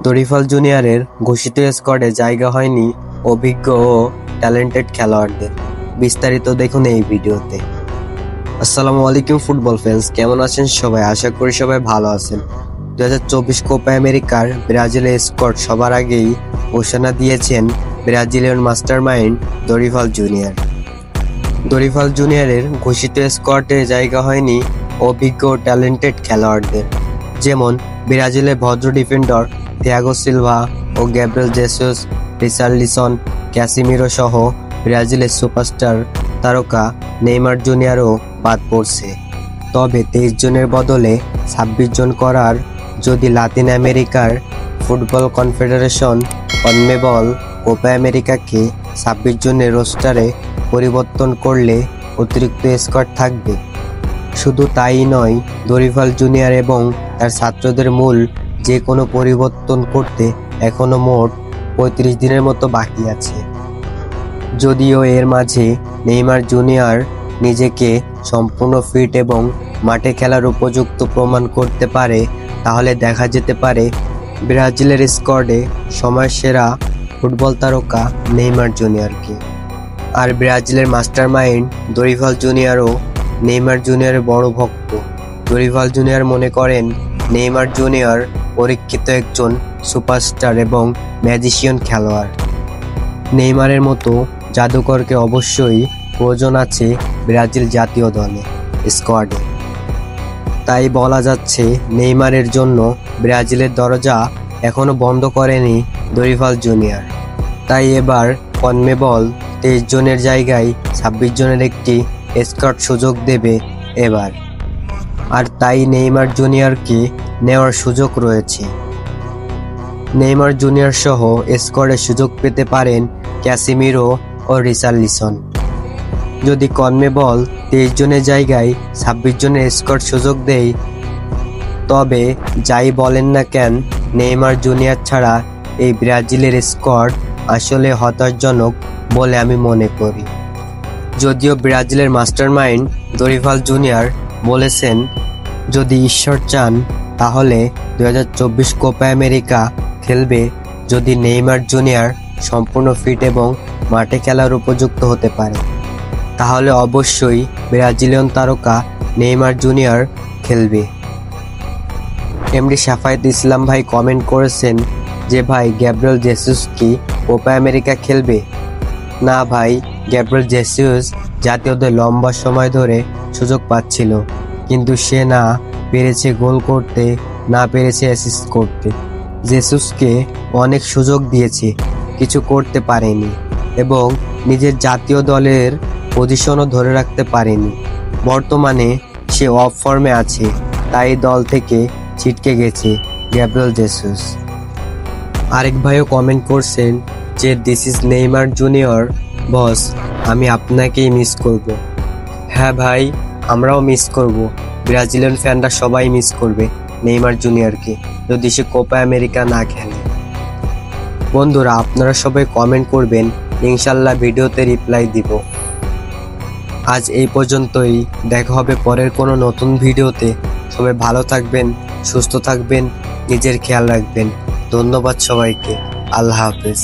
দরিফাল জুনিয়রের ঘোষিত স্কোয়াডে জায়গা হয়নি অভিজ্ঞ ও ট্যালেন্টেড খেলোয়াড়দের। বিস্তারিত দেখুন এই ভিডিওতে। আসসালামু আলাইকুম ফুটবল ফ্যান্স, কেমন আছেন সবাই? আশা করি সবাই ভালো আছেন। 2024 কোপা আমেরিকার ব্রাজিলের স্কোয়াড সবার আগেই ঘোষণা দিয়েছেন ব্রাজিলিয়ান মাস্টারমাইন্ড দরিফাল জুনিয়র। দরিফাল জুনিয়রের ঘোষিত স্কোয়াডে জায়গা হয়নি অভিজ্ঞ ও ট্যালেন্টেড খেলোয়াড়দের, যেমন ব্রাজিলের ভদ্র ডিফেন্ডার থিয়াগো সিলভা ও গ্যাব্রিয়েল জেসুস, রিচার্লিসন, ক্যাসিমিরো সহ ব্রাজিলের সুপারস্টার তারকা নেইমার জুনিয়রও বাদ পড়ছে। তবে 23 জনের বদলে 26 জন করার যদি লাতিন আমেরিকার ফুটবল কনফেডারেশন কনমেবল কোপা আমেরিকাকে 26 জনের রোস্টারে পরিবর্তন করলে অতিরিক্ত স্কোয়াড থাকবে। শুধু তাই নয়, দরিফাল জুনিয়র এবং তার ছাত্রদের মূল যে কোনো পরিবর্তন করতে এখনও মোট 35 দিনের মতো বাকি আছে। যদিও এর মাঝে নেইমার জুনিয়র নিজেকে সম্পূর্ণ ফিট এবং মাঠে খেলার উপযুক্ত প্রমাণ করতে পারে, তাহলে দেখা যেতে পারে ব্রাজিলের স্কোয়াডে সময়ের সেরা ফুটবল তারকা নেইমার জুনিয়রকে। আর ব্রাজিলের মাস্টারমাইন্ড দরিফাল জুনিয়রও নেইমার জুনিয়রের বড় ভক্ত। দরিফাল জুনিয়র মনে করেন নেইমার জুনিয়র পরীক্ষিত একজন সুপারস্টার এবং ম্যাজিশিয়ান খেলোয়াড়। নেইমারের মতো জাদুকরকে অবশ্যই প্রয়োজন আছে ব্রাজিল জাতীয় দলে স্কোয়াডে। তাই বলা যাচ্ছে নেইমারের জন্য ব্রাজিলের দরজা এখনও বন্ধ করেনি দরিফাল জুনিয়র। তাই এবার কনমেবল 23 জনের জায়গায় 26 জনের একটি স্কোয়াড সুযোগ দেবে এবার। আর তাই নেইমার জুনিয়রকে নেওয়ার সুযোগ রয়েছে। নেইমার জুনিয়র সহ স্কোয়াডে সুযোগ পেতে পারেন ক্যাসিমিরো ও রিচার্লিসন। যদি কনমেবল 23 জনের জায়গায় 26 জনের স্কোয়াড সুযোগ দেয়, তবে যাই বলেন না কেন নেইমার জুনিয়র ছাড়া এই ব্রাজিলের স্কোয়াড আসলে হতাশাজনক বলে আমি মনে করি। যদিও ব্রাজিলের মাস্টারমাইন্ড দরিফাল জুনিয়র বলেছেন, যদি ঈশ্বর চান তাহলে 2024 কোপা আমেরিকা খেলবে যদি নেইমার জুনিয়র সম্পূর্ণ ফিট এবং মাঠে খেলার উপযুক্ত হতে পারে, তাহলে অবশ্যই ব্রাজিলিয়ান তারকা নেইমার জুনিয়র খেলবে। এমডি সাফায়েত ইসলাম ভাই কমেন্ট করেছেন যে ভাই গ্যাব্রিয়েল জেসুস কি কোপা আমেরিকা খেলবে? না ভাই, গ্যাব্রিয়েল জেসুস জাতীয় দলে লম্বা সময় ধরে সুযোগ পাচ্ছিল, কিন্তু সে না পেরেছে গোল করতে, না পেরেছে অ্যাসিস্ট করতে। জেসুসকে অনেক সুযোগ দিয়েছে, কিছু করতে পারেনি এবং নিজের জাতীয় দলের পজিশনও ধরে রাখতে পারেনি। বর্তমানে সে অফ ফর্মে আছে, তাই দল থেকে ছিটকে গেছে গ্যাব্রিয়েল জেসুস। আরেক ভাইও কমেন্ট করছেন যে দিস ইজ নেইমার জুনিয়র বস, আমি আপনাকেই মিস করব। হ্যাঁ ভাই, আমরাও মিস করব। ব্রাজিলিয়ান ফ্যানরা সবাই মিস করবে নেইমার জুনিয়রকে যদি সে কোপা আমেরিকা না খেলে। বন্ধুরা, আপনারা সবাই কমেন্ট করবেন, ইনশাল্লাহ ভিডিওতে রিপ্লাই দিব। আজ এই পর্যন্তই, দেখা হবে পরের কোনো নতুন ভিডিওতে। সবাই ভালো থাকবেন, সুস্থ থাকবেন, নিজের খেয়াল রাখবেন। ধন্যবাদ সবাইকে। আল্লাহ হাফেজ।